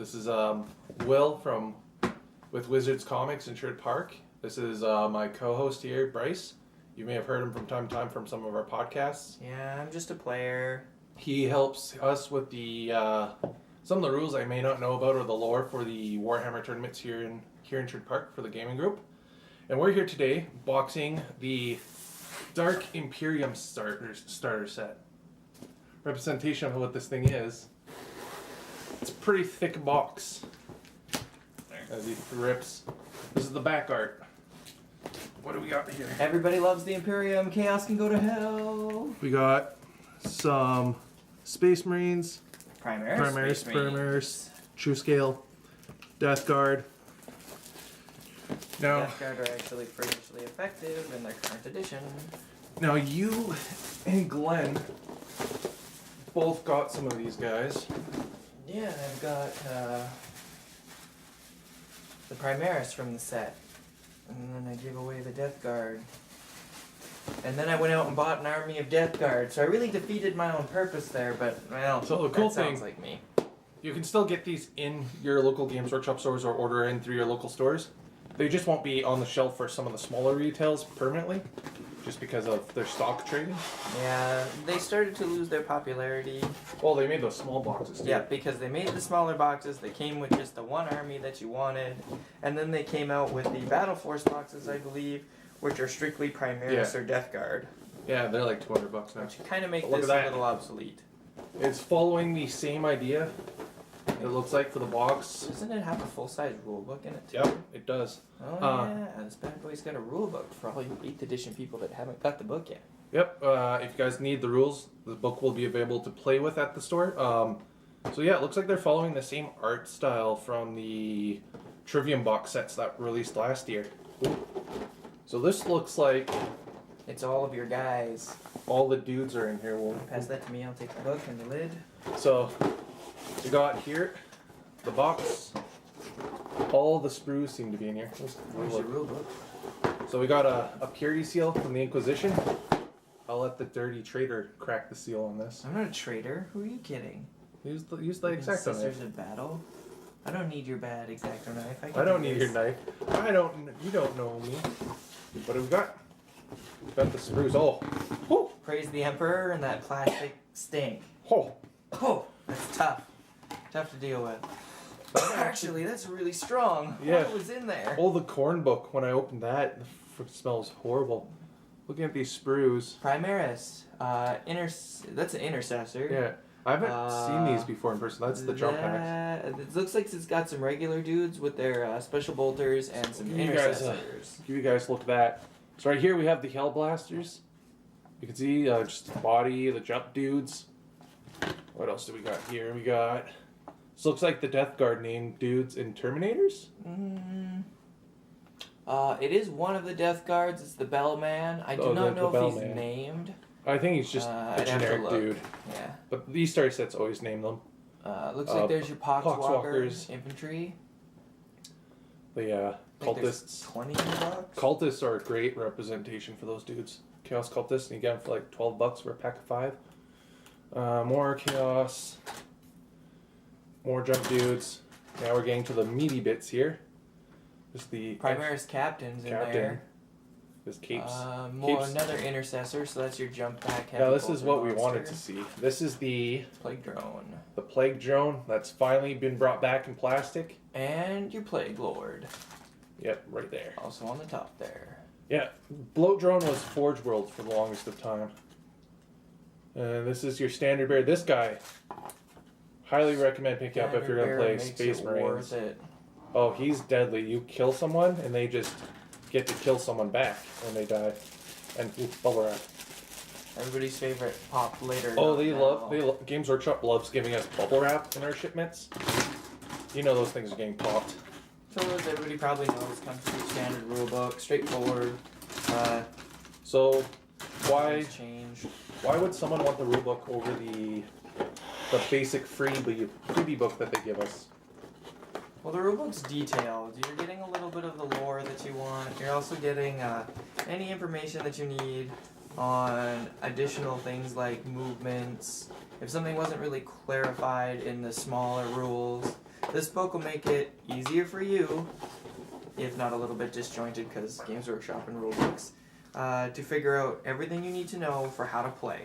This is Will with Wizards Comics in Sherwood Park. This is my co-host here, Bryce. You may have heard him from time to time from some of our podcasts. Yeah, I'm just a player. He helps us with the some of the rules I may not know about or the lore for the Warhammer tournaments here in Sherwood Park for the gaming group. And we're here today boxing the Dark Imperium starter set. Representation of what this thing is. It's a pretty thick box. As he rips. This is the back art. What do we got here? Everybody loves the Imperium. Chaos can go to hell. We got some Space Marines. Primaries. True Scale. Death Guard. Now, Death Guard are actually freakishly effective in their current edition. Now you and Glenn both got some of these guys. Yeah, I've got the Primaris from the set. And then I gave away the Death Guard. And then I went out and bought an army of Death Guard. So I really defeated my own purpose there, but, well, So the cool that thing, sounds like me. You can still get these in your local Games Workshop stores or order in through your local stores. They just won't be on the shelf for some of the smaller retails permanently, just because of their stock trading. Yeah, they started to lose their popularity. Well, they made those small boxes too. Yeah, because they made the smaller boxes, they came with just the one army that you wanted, and then they came out with the Battle Force boxes, I believe, which are strictly Primaris or Death Guard. Yeah, they're like $200 now. Which kind of make Look this at a that. little obsolete. It's following the same idea, it looks like, for the box. Doesn't it have a full-size rule book in it too? Yep, it does. Oh yeah, this bad boy's got a rule book for all you 8th edition people that haven't got the book yet. Yep, if you guys need the rules, the book will be available to play with at the store. So yeah, it looks like they're following the same art style from the Trivium box sets that released last year. Ooh. So this looks like It's all of your guys. all the dudes are in here. We'll Pass that to me, I'll take the book and the lid. So we got here the box. All the sprues seem to be in here. Where's your rule book? So we got a purity seal from the Inquisition. I'll let the dirty traitor crack the seal on this. I'm not a traitor. Who are you kidding? Use the Exacto knife. Sisters of Battle? I don't need your bad Exacto knife. I don't need your knife. You don't know me. What have we got? We got the sprues. Oh. Whew. Praise the Emperor and that plastic stink. Oh. Oh, that's tough. Tough to deal with. Actually, that's really strong. Yeah. What was in there? Oh, the corn book. When I opened that, it smells horrible. Looking at these sprues. Primaris. That's an intercessor. Yeah. I haven't seen these before in person. That's the jump packs. It looks like it's got some regular dudes with their special bolters and some intercessors. Give you guys a look at that. So right here we have the Hell Blasters. You can see just the body, the jump dudes. What else do we got here? We got... This looks like the Death Guard named dudes in Terminators. It is one of the Death Guards. It's the Bellman. I do not know if he's named. I think he's just a generic dude. Yeah. But these starter sets always name them. Looks like there's your Poxwalkers. infantry. The cultists. 20 bucks. Cultists are a great representation for those dudes. Chaos cultists, and you get them for like $12 for a pack of 5. More chaos. More jump dudes. Now we're getting to the meaty bits here. Just the Primaries Captain's in there. His capes. Another intercessor, so that's your jump back. Now this is what we wanted to see. This is the Plague Drone. The Plague Drone that's finally been brought back in plastic. And your Plague Lord. Yep, right there. Also on the top there. Yeah, Bloat Drone was Forge World for the longest of time. And this is your standard bearer. This guy, highly recommend picking up if you're going to play Space Marines. Oh, he's deadly. You kill someone and they just get to kill someone back when they die. And bubble wrap. Everybody's favorite pop later. Oh, they love Games Workshop loves giving us bubble wrap in our shipments. You know those things are getting popped. So as everybody probably knows, comes with your standard rulebook, straightforward. So why would someone want the rulebook over the basic freebie book that they give us? Well, the rulebook's detailed. You're getting a little bit of the lore that you want. You're also getting any information that you need on additional things like movements. If something wasn't really clarified in the smaller rules, This book will make it easier for you, if not a little bit disjointed because Games Workshop and rule books, to figure out everything you need to know for how to play.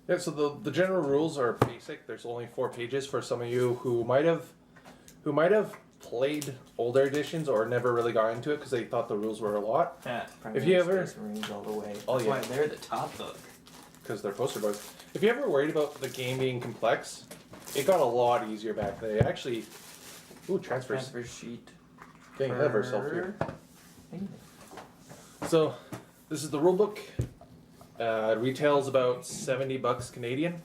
Yeah, so the general rules are basic. There's only 4 pages for some of you who might have played older editions or never really got into it because they thought the rules were a lot. Yeah, If you ever- Space Marines all the way. Oh, That's yeah. why they're the top book. Because they're poster boys. If you ever worried about the game being complex, it got a lot easier back then. It actually, transfers. Transfer sheet. Getting ahead of ourselves here. Anything. So, this is the rule book. It retails about $70 Canadian.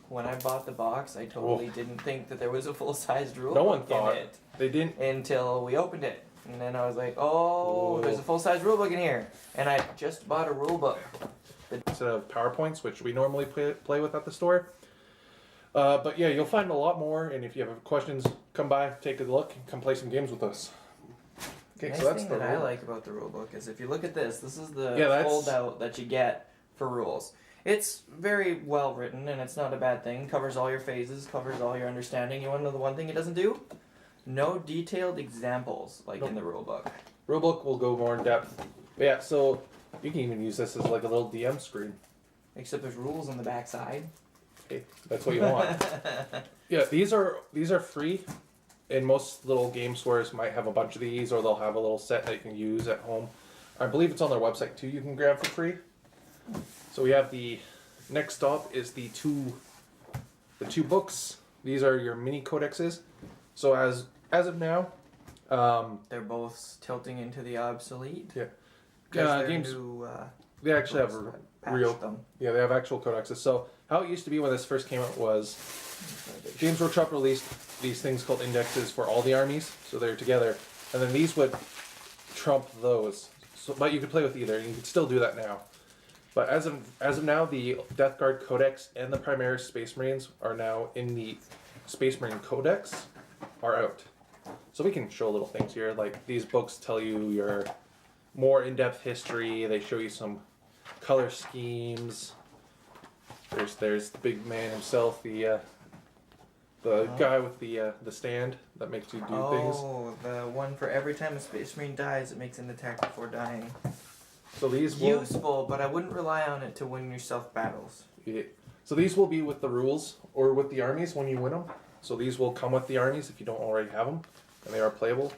When I bought the box, I totally didn't think that there was a full-sized rule No one book thought. in it They didn't. until we opened it. And then I was like, oh, there's a full-size rule book in here. And I just bought a rule book. Instead of PowerPoints, which we normally play with at the store. But yeah, you'll find a lot more. And if you have questions, come by, take a look, and come play some games with us. Okay, Nice so that's thing the that I rule. like about the rule book is if you look at this is the Yeah, fold-out that you get for rules. It's very well written, and it's not a bad thing. Covers all your phases, covers all your understanding. You want to know the one thing it doesn't do? No detailed examples like in the rule book. Rule book will go more in depth. But yeah, so you can even use this as like a little DM screen. Except there's rules on the back side. Okay, that's what you want. Yeah, these are free. And most little game stores might have a bunch of these, or they'll have a little set that you can use at home. I believe it's on their website too. You can grab for free. So we have the next stop is the two books. These are your mini codexes. So as of now, They're both tilting into the obsolete. Yeah. 'Cause they're games- new, they actually have books that patched real. them. Yeah, they have actual codexes. So how it used to be when this first came out was Games Workshop released these things called indexes for all the armies, so they're together, and then these would trump those. So, but you could play with either, and you could still do that now. But as of now, the Death Guard Codex and the Primaries Space Marines are now in the Space Marine Codex are out. So we can show little things here, like these books tell you your more in-depth history. They show you some color schemes. There's the big man himself, the guy with the stand that makes you do things. Oh, the one for every time a Space Marine dies, it makes an attack before dying. So these will, Useful, but I wouldn't rely on it to win yourself battles. yeah. So these will be with the rules or with the armies when you win them. So these will come with the armies if you don't already have them, and they are playable.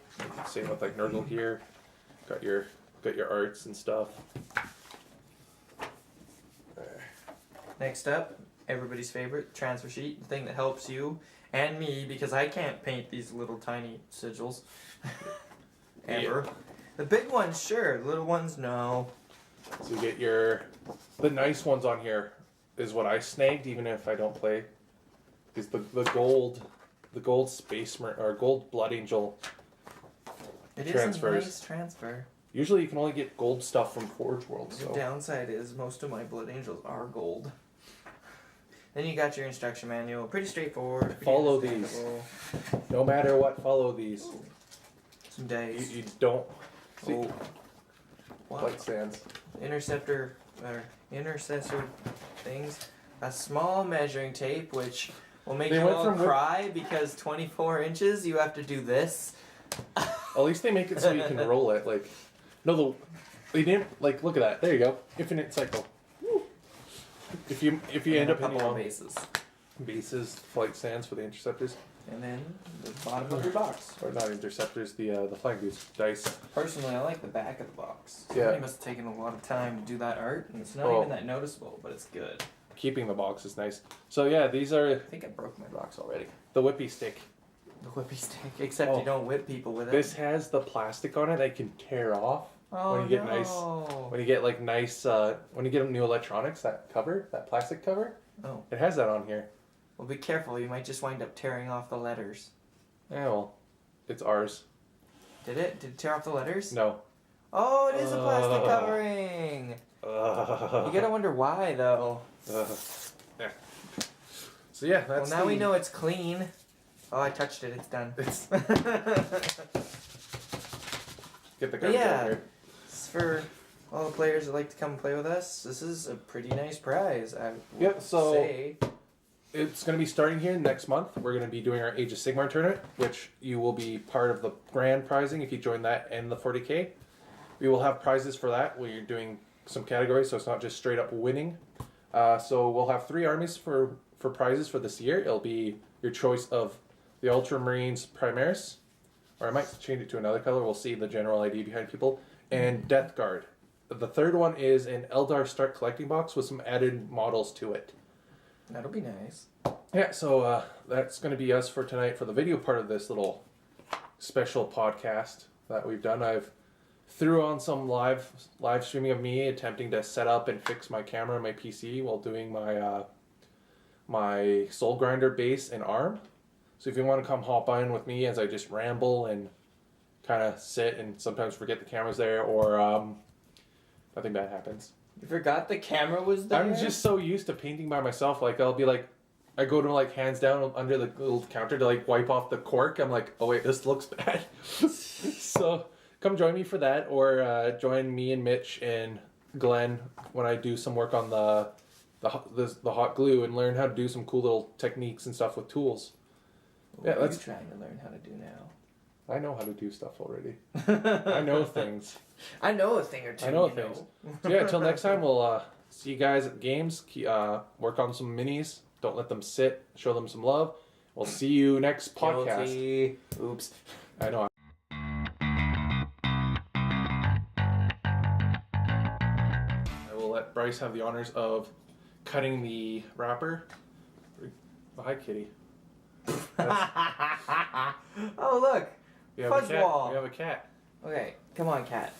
Same with like Nurgle here. Got your arts and stuff. There. Next up, everybody's favorite transfer sheet, the thing that helps you and me because I can't paint these little tiny sigils ever. Yeah. The big ones, sure. The little ones, no. So you get the nice ones on here is what I snagged even if I don't play. Is the gold Space Marine or gold Blood Angel. It is a Transfers. nice transfer. Usually you can only get gold stuff from Forge World. The So downside is most of my Blood Angels are gold. Then you got your instruction manual. Pretty straightforward. Pretty Follow these. understandable. no matter what, follow these. Some dice. You don't see Oh. Wow. flight stands. Interceptor or intercessor things. A small measuring tape, which will make They you went all from cry because 24 inches you have to do this. At least they make it so you can roll it. Like, no, they didn't. Like, look at that. There you go. Infinite cycle. Woo. If you end up a couple hitting of on bases. flight stands for the interceptors, And then the bottom of your box. or not interceptors, the flying goose dice. Personally, I like the back of the box. Yeah. Somebody must have taken a lot of time to do that art, and it's not Oh. even that noticeable, but it's good. Keeping the box is nice. So yeah, these are I think I broke my box already. the whippy stick. The whippy stick, except Oh. you don't whip people with it. This has the plastic on it that you can tear off oh, when you get no. nice. When you get like nice, when you get new electronics, that cover, that plastic cover, Oh. it has that on here. Well, be careful. You might just wind up tearing off the letters. Yeah, well, it's ours. Did it? Did it tear off the letters? No. Oh, it is a plastic covering. You gotta wonder why, though. Yeah. So yeah, that's. Well, now we know it's clean. Oh, I touched it. It's done. It's get the But garbage yeah. out here. It's for all the players that like to come play with us. This is a pretty nice prize. I would Yep, so- say. it's going to be starting here next month. We're going to be doing our Age of Sigmar tournament, which you will be part of the grand prizing if you join that and the 40K. We will have prizes for that. We're doing some categories, so it's not just straight up winning. So we'll have 3 armies for prizes for this year. It'll be your choice of the Ultramarines Primaris, or I might change it to another color. We'll see the general idea behind people. And Death Guard. The third one is an Eldar Start collecting box with some added models to it. That'll be nice. Yeah, so that's going to be us for tonight for the video part of this little special podcast that we've done. I've threw on some live streaming of me attempting to set up and fix my camera and my PC while doing my my Soul Grinder base and arm. So if you want to come hop on with me as I just ramble and kind of sit and sometimes forget the camera's there, or nothing bad happens. You forgot the camera was there? I'm just so used to painting by myself. Like, I'll be like, I go to like hands down under the little counter to like wipe off the cork. I'm like, oh wait, this looks bad. So come join me for that, or join me and Mitch and Glenn when I do some work on the hot glue and learn how to do some cool little techniques and stuff with tools. What are you trying to learn how to do now? I know how to do stuff already. I know things. I know a thing or two. I know things. So yeah, until next time, we'll see you guys at games. Work on some minis. Don't let them sit. Show them some love. We'll see you next podcast. Guilty. Oops. I know. I will let Bryce have the honors of cutting the wrapper. Oh, hi, kitty. Oh, look. We have Fuzz a cat. wall. We have a cat. Okay, come on, cat.